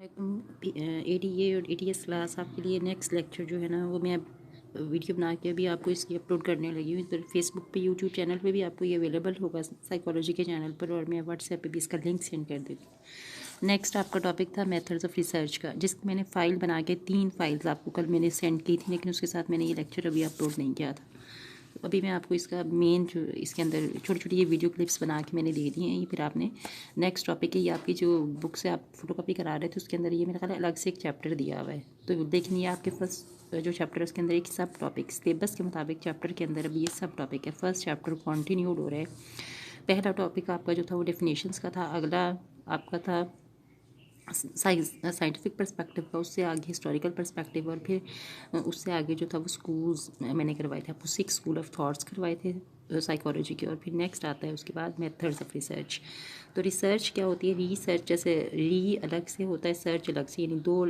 ADA और ATS class आपके लिए नेक्स्ट लेक्चर जो है ना वो मैं वीडियो बना के अभी आपको इसकी अपलोड करने लगी हूँ। तो फेसबुक पे यूट्यूब चैनल पे भी आपको ये अवेलेबल होगा साइकोलॉजी के चैनल पर, और मैं व्हाट्सएप पे भी इसका लिंक सेंड कर देती हूँ। नेक्स्ट आपका टॉपिक था मेथड्स ऑफ रिसर्च का, जिसकी मैंने फ़ाइल बना के 3 फाइल्स आपको कल मैंने सेंड की थी, लेकिन उसके साथ मैंने ये लेक्चर अभी अपलोड नहीं किया था। तो अभी मैं आपको इसका मेन जो इसके अंदर छोटी छोटी ये वीडियो क्लिप्स बना के मैंने दे दी हैं। ये फिर आपने नेक्स्ट टॉपिक है, ये आपकी जो बुक से आप फोटोकॉपी करा रहे थे उसके अंदर ये मेरा ख्याल है अलग से एक चैप्टर दिया हुआ है। तो लेकिन ये आपके फर्स्ट जो चैप्टर है उसके अंदर एक सब टॉपिक सिलेबस के मुताबिक चैप्टर के अंदर अभी ये सब टॉपिक है। फर्स्ट चैप्टर कॉन्टीन्यूड हो रहा है। पहला टॉपिक आपका जो था वो डेफिनेशंस का था, अगला आपका था साइंटिफिक पर्सपेक्टिव का, उससे आगे हिस्टोरिकल पर्सपेक्टिव, और फिर उससे आगे जो था वो स्कूल्स मैंने करवाए थे आपको, 6 स्कूल ऑफ थॉट्स करवाए थे साइकोलॉजी के। और फिर नेक्स्ट आता है उसके बाद मेथड्स ऑफ रिसर्च। तो रिसर्च क्या होती है? रिसर्च जैसे री अलग से होता है, सर्च अलग से, यानी दो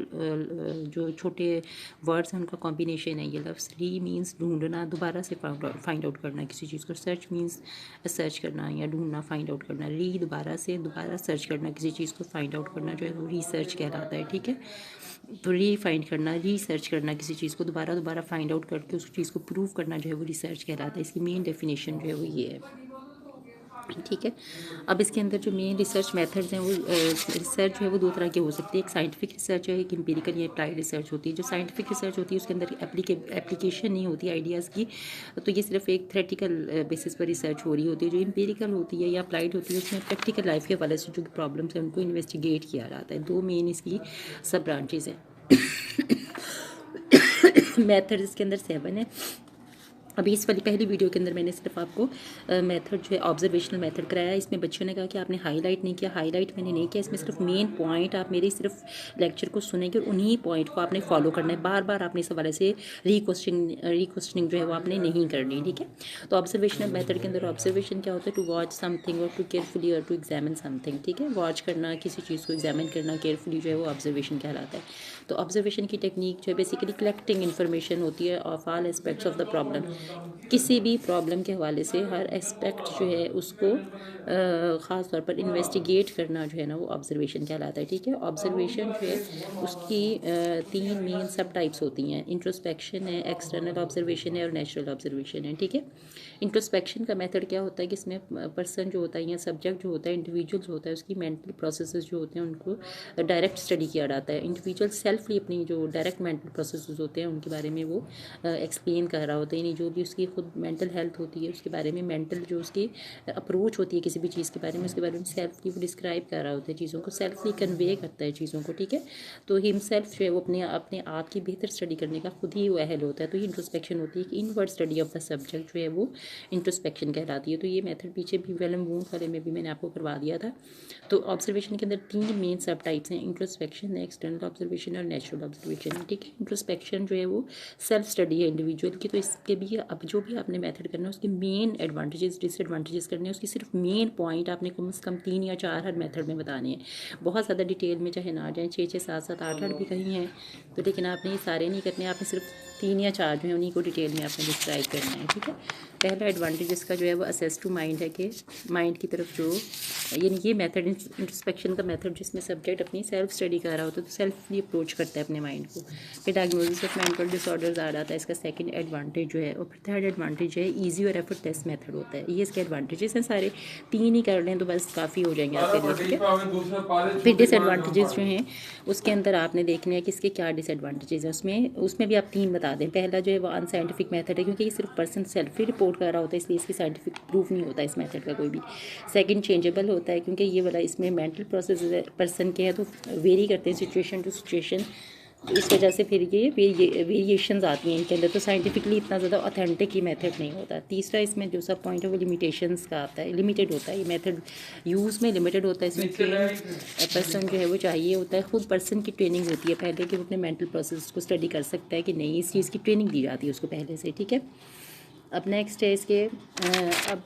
जो छोटे वर्ड्स हैं उनका कॉम्बिनेशन है ये लफ्ज़। री मीन्स ढूंढना, दोबारा से फाइंड आउट करना किसी चीज़ को। सर्च मीन्स सर्च करना या ढूंढना, फाइंड आउट करना। री दोबारा सर्च करना किसी चीज़ को, फाइंड आउट करना जो है वो रिसर्च कहलाता है। ठीक है, तो री फाइंड करना, रिसर्च करना किसी चीज़ को, दोबारा फाइंड आउट करके उस चीज़ को प्रूव करना जो है वो रिसर्च कहलाता है। इसकी मेन डेफिनेशन जो है वो ये है। ठीक है, अब इसके अंदर जो मेन रिसर्च मेथड्स हैं वो रिसर्च जो है वो 2 तरह की हो सकती है। एक साइंटिफिक रिसर्च है, एक एम्पिरिकल या अप्लाइड रिसर्च होती है। जो साइंटिफिक रिसर्च होती है उसके अंदर एप्लीकेशन नहीं होती आइडियाज़ की, तो ये सिर्फ एक थ्योरेटिकल बेसिस पर रिसर्च हो रही होती है। जो एम्पिरिकल होती है या अप्लाइड होती है उसमें प्रैक्टिकल लाइफ के हवाले से जो प्रॉब्लम्स हैं उनको इन्वेस्टिगेट किया जाता है। 2 मेन इसकी सब ब्रांचेज़ हैं। मेथड इसके अंदर 7 है। अभी इस वाली पहली वीडियो के अंदर मैंने सिर्फ आपको मेथड जो है ऑब्जर्वेशनल मेथड कराया। इसमें बच्चों ने कहा कि आपने हाईलाइट नहीं किया। हाईलाइट मैंने नहीं किया, इसमें सिर्फ मेन पॉइंट आप मेरे सिर्फ लेक्चर को सुनेंगे और उन्हीं पॉइंट को आपने फॉलो करना है। बार बार आपने इस हवाले से रिक्वेस्टिंग जो है वो आपने नहीं करनी। ठीक है, तो ऑब्जर्वेशनल मेथड के अंदर ऑब्जर्वेशन क्या होता है? टू वॉच समथिंग और टू केयरफुली और टू एग्जामिन समथिंग। ठीक है, वॉच करना, किसी चीज़ को एग्जामिन करना केयरफुली जो है वो ऑब्जर्वेशन कहलाता है। तो ऑब्जर्वेशन की टेक्निक जो है बेसिकली कलेक्टिंग इन्फॉर्मेशन होती है of all aspects of the problem. किसी भी प्रॉब्लम के हवाले से हर एस्पेक्ट जो है उसको ख़ास तौर पर इन्वेस्टिगेट करना जो है ना वो ऑब्जर्वेशन कहलाता है। ठीक है, ऑब्जर्वेशन जो है उसकी 3 मेन सब टाइप्स होती हैं। इंट्रोस्पेक्शन है, एक्सटर्नल ऑब्जर्वेशन है और नेचुरल ऑब्जर्वेशन है। ठीक है, इंट्रोस्पेक्शन का मेथड क्या होता है कि इसमें पर्सन जो होता है या सब्जेक्ट जो होता है, इंडिविजुअल जो होता है, उसकी मेंटल प्रोसेसेस जो होते हैं उनको डायरेक्ट स्टडी किया जाता है। इंडिविजुअल सेल्फली अपनी जो डायरेक्ट मेंटल प्रोसेसेस होते हैं उनके बारे में वो एक्सप्लेन कर रहा होता है, यानी जो भी उसकी खुद मेंटल हेल्थ होती है उसके बारे में, मेंटल जो उसकी अप्रोच होती है किसी भी चीज़ के बारे में, उसके बारे में सेल्फली वो डिस्क्राइब कर रहा होता है, चीज़ों को सेल्फली कन्वे करता है चीज़ों को। ठीक है, तो हिमसेल्फ जो है वो अपने आप की बेहतर स्टडी करने का खुद ही वो अहल होता है। तो ये इंट्रोस्पेक्शन होती है कि inward study of the subject जो है वो इंट्रोस्पेक्शन कहलाती है। तो ये मेथड पीछे भी वेलम वून वाले में भी मैंने आपको करवा दिया था। तो ऑब्जर्वेशन के अंदर 3 मेन सब टाइप्स हैं, इंट्रोस्पेक्शन, एक्सटर्नल ऑब्जर्वेशन और नेचुरल ऑब्जर्वेशन। ठीक है, इंट्रोस्पेक्शन जो है वो सेल्फ स्टडी है इंडिविजुअल की। तो इसके भी अब जो भी आपने मेथड करना है उसके मेन एडवांटेजेस डिसएडवांटेजेस करने हैं, उसकी सिर्फ मेन पॉइंट आपने कम से कम 3 या 4 हर मेथड में बताने हैं। बहुत ज़्यादा डिटेल में चाहे ना जाए, 6, 7, 8 भी कहीं हैं तो, लेकिन आपने ये सारे नहीं करने, आपने सिर्फ 3 या 4 जो है उन्हीं को डिटेल में आपने डिस्क्राइब करना है। ठीक है, पहला एडवांटेज इसका जो है वो असेस टू माइंड है कि माइंड की तरफ जो यानी ये मेथड इंट्रोस्पेक्शन का मेथड जिसमें सब्जेक्ट अपनी सेल्फ स्टडी कर रहा होता है, तो सेल्फली अप्रोच करता है अपने माइंड को। फिर डायग्नोसिस ऑफ मेंटल डिसऑर्डर्स आ जाता है इसका सेकंड एडवांटेज जो है। और फिर थर्ड एडवांटेज है ईजी और एफर्टलेस मेथड होता है। ये इसके एडवांटेजेस हैं सारे, 3 ही कर लें तो बस काफ़ी हो जाएंगे आपके लिए। ठीक है, फिर डिसएडवांटेजेस जो हैं उसके अंदर आपने देखने हैं कि इसके क्या डिसएडवांटेजेस हैं। उसमें भी आप 3 बता दें। पहला जो है वो अनसाइंटिफिक मेथड है, क्योंकि ये सिर्फ पर्सन सेल्फली रिपोर्ट कर रहा होता है, इसलिए इसकी साइंटिफिक प्रूफ नहीं होता इस मेथड का कोई भी। सेकंड चेंजेबल होता है, क्योंकि ये वाला इसमें मेंटल प्रोसेस पर्सन के हैं तो वेरी करते हैं सिचुएशन टू सिचुएशन, तो इस वजह से फिर ये वेरिएशंस आती हैं इनके अंदर, तो साइंटिफिकली इतना ज़्यादा ऑथेंटिक ये मेथड नहीं होता। तीसरा इसमें जो सब पॉइंट है वो लिमिटेशंस का आता है, लिमिटेड होता है ये मेथड, यूज़ में लिमिटेड होता है। इसमें ट्रेन पर्सन जो है वो चाहिए होता है, खुद पर्सन की ट्रेनिंग होती है पहले कि वो अपने मेंटल प्रोसेस को स्टडी कर सकता है कि नहीं, इस चीज़ की ट्रेनिंग दी जाती है उसको पहले से। ठीक है, अब नेक्स्ट है इसके अब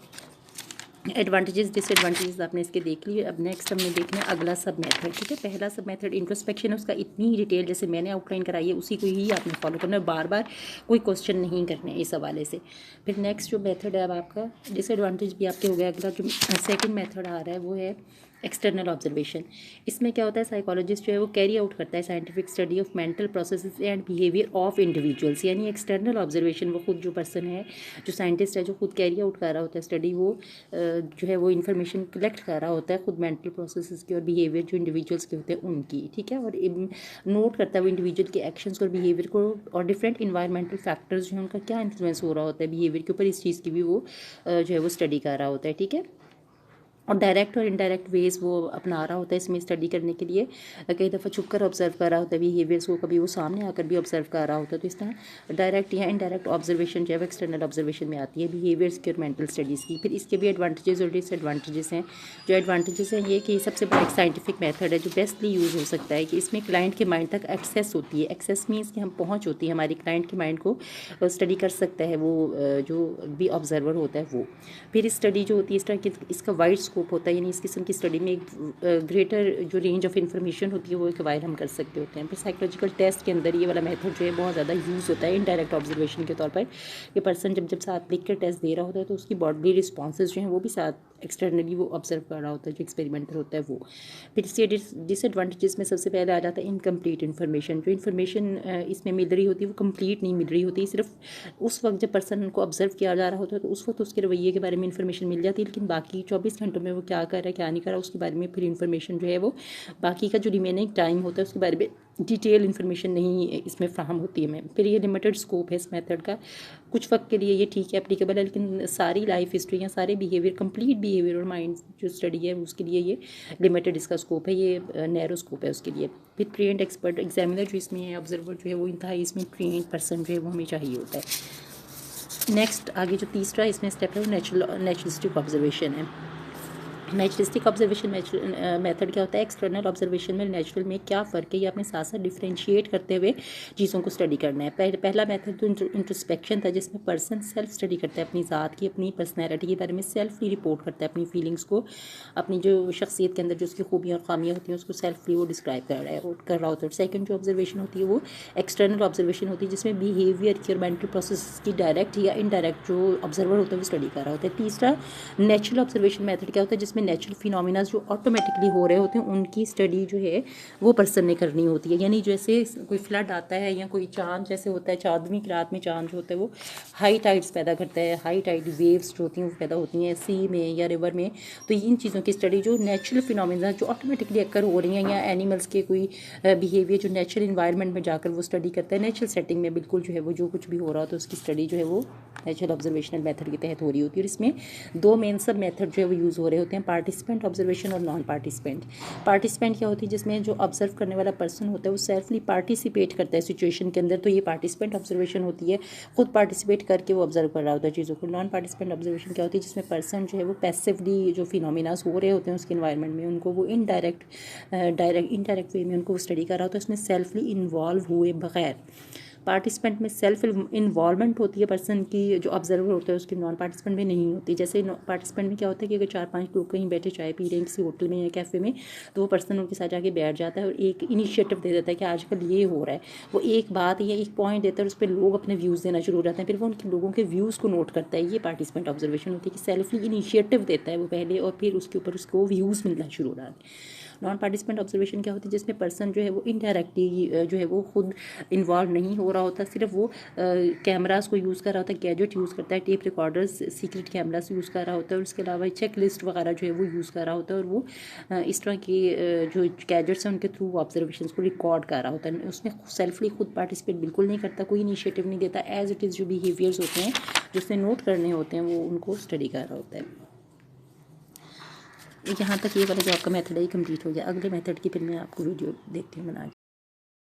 एडवांटेजेस डिसएडवांटेजेस आपने इसके देख लिए। अब नेक्स्ट हमने देखना है अगला सब मेथड। ठीक है, पहला सब मेथड इंट्रोस्पेक्शन है, उसका इतनी ही डिटेल जैसे मैंने आउटलाइन कराई है उसी को ही आपने फॉलो करना है, बार बार कोई क्वेश्चन नहीं करने इस हवाले से। फिर नेक्स्ट जो मेथड है अब आपका डिसएडवांटेज भी आपके हो गया। अगला जो सेकंड मेथड आ रहा है वो है एक्सटर्नल ऑब्जर्वेशन, इसमें क्या होता है, साइकोलॉजिस्ट जो है वो कैरी आउट करता है scientific study of mental processes and behaviour of individuals. यानी एक्सटर्नल ऑब्जर्वेशन वो खुद जो पर्सन है, जो साइंटिस्ट है, जो खुद कैरी आउट कर रहा होता है स्टडी, वो जो है वो इन्फॉर्मेशन कलेक्ट कर रहा होता है खुद मेंटल प्रोसेसेस की और बिहेवियर जो इंडिविजुअल्स के होते हैं उनकी, ठीक है। और नोट करता है वो इंडिविजुअल के एक्शंस और बिहेवियर को, और डिफरेंट इन्वायरमेंटल फैक्टर्स जो है उनका क्या इन्फ्लुएंस हो रहा होता है बिहेवियर के ऊपर, इस चीज़ की भी वो जो है वो स्टडी कर रहा होता है, ठीक है। और डायरेक्ट और इनडायरेक्ट वेज वो अपना रहा होता है इसमें स्टडी करने के लिए। कई दफ़ा छुप कर ऑब्जर्व कर रहा होता है बिहेवियर्स को, कभी वो सामने आकर भी ऑब्जर्व कर रहा होता है। तो इस तरह डायरेक्ट या इनडायरेक्ट ऑब्जर्वेशन जो है एक्सटर्नल ऑब्जर्वेशन में आती है बिहेवियर्स की और मेंटल स्टडीज़ की। फिर इसके भी एडवांटेजेस और डिसएडवांटेजेस हैं। जो एडवांटेजेस हैं ये कि सबसे बड़ा एक साइंटिफिक मेथड है जो बेस्टली यूज़ हो सकता है, कि इसमें क्लाइंट के माइंड तक एक्सेस होती है। एक्सेस मीन्स कि हम पहुँच होती है हमारी क्लाइंट के माइंड को, स्टडी कर सकता है वो जो भी ऑब्जर्वर होता है वो। फिर स्टडी जो होती है इस तरह की, इसका वाइड स्कोप होता है, यानी इस किस्म की स्टडी में एक ग्रेटर जो रेंज ऑफ इन्फॉर्मेशन होती है वो एक्वायर हम कर सकते होते हैं। फिर साइकोलॉजिकल टेस्ट के अंदर ये वाला मेथड जो है बहुत ज़्यादा यूज़ होता है इनडायरेक्ट ऑब्जर्वेशन के तौर पर। कि पर्सन जब साथ लिख कर टेस्ट दे रहा होता है तो उसकी बॉडी रिस्पॉन्सेज जो हैं वो भी साथ एक्सटर्नली वो ऑब्जर्व कर रहा होता है, जो एक्सपेरिमेंटर होता है वो। फिर इसके डिसएडवांटेजेस में सबसे पहले आ जाता है इनकम्प्लीट इन्फॉर्मेशन। जो इन्फॉर्मेशन इसमें मिल रही होती है वो कंप्लीट नहीं मिल रही होती, सिर्फ उस वक्त जब पर्सन को ऑब्जर्व किया जा रहा होता है तो उस वक्त उसके रवैये के बारे में इन्फॉर्मेशन मिल जाती है, लेकिन बाकी 24 घंटों में वो क्या कर रहा है क्या नहीं कर रहा उसके बारे में फिर इन्फॉर्मेशन जो है वो बाकी का जो रिमेनिंग टाइम होता है उसके बारे में डिटेल इन्फॉर्मेशन नहीं इसमें फ्राहम होती है। मैं फिर ये लिमिटेड स्कोप है इस मेथड का, कुछ वक्त के लिए ये ठीक है एप्लीकेबल है, लेकिन सारी लाइफ हिस्ट्री या सारे बिहेवियर, कंप्लीट बिहेवियर और माइंड जो स्टडी है उसके लिए ये लिमिटेड इसका स्कोप है, ये नैरो स्कोप है उसके लिए। फिर ट्रेंड एक्सपर्ट एग्जामिनर जो इसमें है, ऑब्जर्वर जो है वो इंतहाई इसमें ट्रेंड पर्सन जो है वो हमें चाहिए होता है। नेक्स्ट आगे जो तीसरा इसमें स्टेप है वो नेचुरलिस्टिक ऑब्जर्वेशन है। नेचुरलिस्टिक ऑब्जर्वेशन मेथड क्या होता है, एक्सटर्नल ऑब्जर्वेशन में नेचुरल में क्या फ़र्क है ये अपने साथ साथ डिफ्रेंशिएट करते हुए चीज़ों को स्टडी करना है। पहला मेथड तो इंट्रोस्पेक्शन था, जिसमें पर्सन सेल्फ स्टडी करता है अपनी ज़ात की, अपनी पर्सनैलिटी के बारे में सेल्फली रिपोर्ट करता है, अपनी फीलिंग्स को, अपनी जो शख्सियत के अंदर जो उसकी खूबियाँ और खामियाँ होती हैं उसको सेल्फली वो डिस्क्राइब कर रहा होता है। सेकंड जो ऑब्जर्वेशन होती है वो एक्सटर्नल ऑब्जर्वेशन होती है, जिसमें बिहेवियर की और मेंटल प्रोसेस की डायरेक्ट या इनडायरेक्ट जो ऑब्जर्वर होता है वो स्टडी कर रहा होता है। तीसरा नेचुरल ऑब्जर्वेशन मेथड क्या होता है, जिसमें नेचुरल फिनोमिना जो ऑटोमेटिकली हो रहे होते हैं उनकी स्टडी जो है वो पर्सन ने करनी होती है। यानी जैसे कोई फ्लड आता है या कोई चांद जैसे होता है, चांदनी की रात में चांद जो होता है वो हाई टाइड्स पैदा करता है, हाई टाइड वेव्स जो होती हैं वो पैदा होती हैं सी में या रिवर में। तो इन चीज़ों की स्टडी जो नेचुरल फिनोमिना जो ऑटोमेटिकली अक्कर हो रही हैं, या एनिमल्स के कोई बिहेवियर जो नेचुरल इन्वायरमेंट में जाकर वो स्टडी करता है, नेचुरल सेटिंग में बिल्कुल जो है वो जो कुछ भी हो रहा हो तो उसकी स्टडी जो है वो नेचुरल ऑब्जर्वेशनल मेथड के तहत हो रही होती है। और इसमें दो मेन सब मेथड जो है वो यूज़ हो रहे होते हैं, पार्टिसिपेंट ऑब्जर्वेशन और नॉन पार्टिसिपेंट। पार्टिसिपेंट क्या होती है, जिसमें जो ऑब्जर्व करने वाला पर्सन होता है वो सेल्फली पार्टिसिपेट करता है सिचुएशन के अंदर, तो ये पार्टिसिपेंट ऑब्जर्वेशन होती है, खुद पार्टिसिपेट करके वो ऑब्जर्व कर रहा होता है चीज़ों को। नॉन पार्टिसिपेंट ऑब्जर्वेशन क्या होती है, जिसमें पर्सन जो है वो पैसिवली जो फिनोमिनास हो रहे होते हैं उसके इन्वायरमेंट में उनको वो इनडायरेक्ट वे में उनको स्टडी कर रहा होता है, उसमें सेल्फली इन्वॉल्व हुए बगैर। पार्टिसिपेंट में सेल्फ इन्वॉल्वमेंट होती है पर्सन की, जो ऑब्जर्वर होता है उसकी नॉन पार्टिसिपेंट में नहीं होती। जैसे पार्टिसिपेंट में क्या होता है कि अगर 4-5 लोग कहीं बैठे चाय पी रहे हैं किसी होटल में या कैफ़े में, तो वो पर्सन उनके साथ जाके बैठ जाता है और एक इनिशिएटिव दे देता है कि आजकल ये हो रहा है। वो एक बात या एक पॉइंट देता है और उस पर लोग अपने व्यूज़ देना शुरू हो जाते हैं, फिर वो उनके लोगों के व्यूज़ को नोट करता है। ये पार्टिसिपेंट ऑब्जर्वेशन होती है कि सेल्फली इनिशिएटिव देता है वो पहले और फिर उसके ऊपर उसको व्यूज़ मिलना शुरू हो जाते हैं। नॉन पार्टिसिपेंट ऑब्जर्वेशन क्या होती है, जिसमें पर्सन जो है वो इनडायरेक्टली जो है वो खुद इन्वॉल्व नहीं हो रहा होता, सिर्फ वो कैमरास को यूज़ कर रहा होता है, गैजेट यूज़ करता है, tape recorders, secret cameras use कर रहा होता है, और उसके अलावा चेक लिस्ट वगैरह जो है वो यूज़ कर रहा होता है, और वो इस तरह के जो गैजेट्स हैं उनके थ्रू ऑब्जर्वेशन को रिकॉर्ड कर रहा होता है। उसमें सेल्फली खुद पार्टिसिपेट बिल्कुल नहीं करता, कोई इनिशिएटिव नहीं देता, एज इट इज़ जो बिहेवियर्स होते हैं जो उसने नोट करने होते हैं वो उनको स्टडी कर रहा होता है। यहाँ तक ये वाला जो आपका मेथड है ये कंप्लीट हो गया। अगले मेथड की फिर मैं आपको वीडियो देखती हूँ बना के।